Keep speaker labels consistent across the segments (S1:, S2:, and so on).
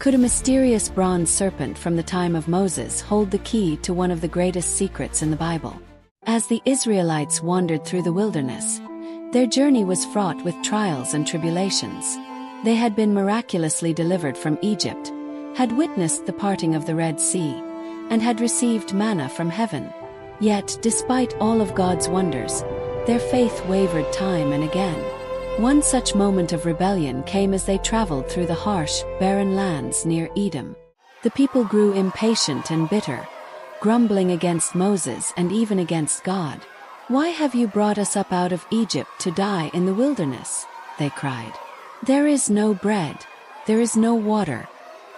S1: Could a mysterious bronze serpent from the time of Moses hold the key to one of the greatest secrets in the Bible? As the Israelites wandered through the wilderness, their journey was fraught with trials and tribulations. They had been miraculously delivered from Egypt, had witnessed the parting of the Red Sea, and had received manna from heaven. Yet, despite all of God's wonders, their faith wavered time and again. One such moment of rebellion came as they traveled through the harsh, barren lands near Edom. The people grew impatient and bitter, grumbling against Moses and even against God. "Why have you brought us up out of Egypt to die in the wilderness?" they cried. "There is no bread, there is no water,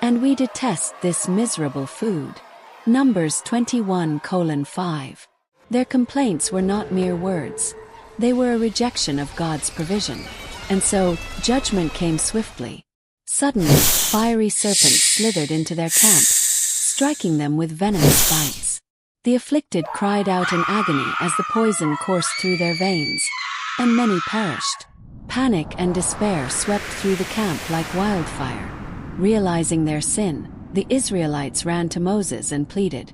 S1: and we detest this miserable food." Numbers 21:5. Their complaints were not mere words. They were a rejection of God's provision. And so, judgment came swiftly. Suddenly, fiery serpents slithered into their camp, striking them with venomous bites. The afflicted cried out in agony as the poison coursed through their veins, and many perished. Panic and despair swept through the camp like wildfire. Realizing their sin, the Israelites ran to Moses and pleaded,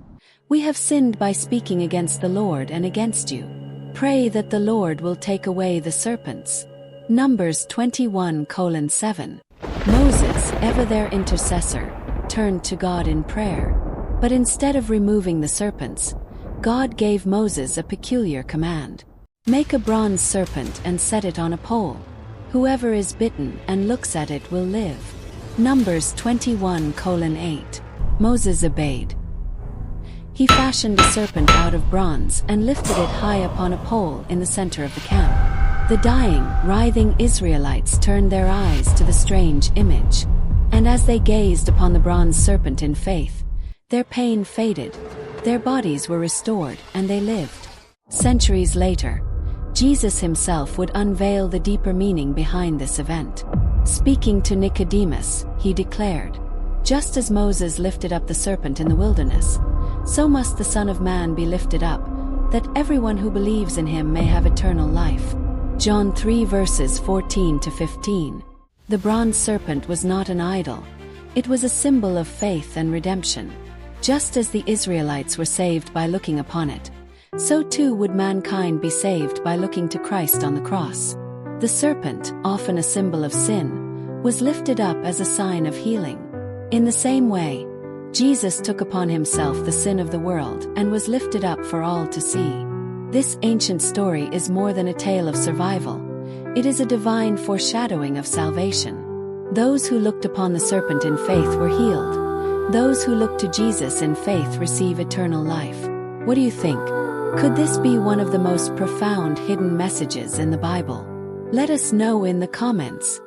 S1: "We have sinned by speaking against the Lord and against you. Pray that the Lord will take away the serpents." Numbers 21:7. Moses, ever their intercessor, turned to God in prayer. But instead of removing the serpents, God gave Moses a peculiar command. "Make a bronze serpent and set it on a pole. Whoever is bitten and looks at it will live." Numbers 21:8. Moses obeyed. He fashioned a serpent out of bronze and lifted it high upon a pole in the center of the camp. The dying, writhing Israelites turned their eyes to the strange image. And as they gazed upon the bronze serpent in faith, their pain faded, their bodies were restored, and they lived. Centuries later, Jesus himself would unveil the deeper meaning behind this event. Speaking to Nicodemus, he declared, "Just as Moses lifted up the serpent in the wilderness, so must the Son of Man be lifted up, that everyone who believes in him may have eternal life." John 3:14-15. The bronze serpent was not an idol. It was a symbol of faith and redemption. Just as the Israelites were saved by looking upon it, so too would mankind be saved by looking to Christ on the cross. The serpent, often a symbol of sin, was lifted up as a sign of healing. In the same way, Jesus took upon himself the sin of the world and was lifted up for all to see. This ancient story is more than a tale of survival. It is a divine foreshadowing of salvation. Those who looked upon the serpent in faith were healed. Those who look to Jesus in faith receive eternal life. What do you think? Could this be one of the most profound hidden messages in the Bible? Let us know in the comments.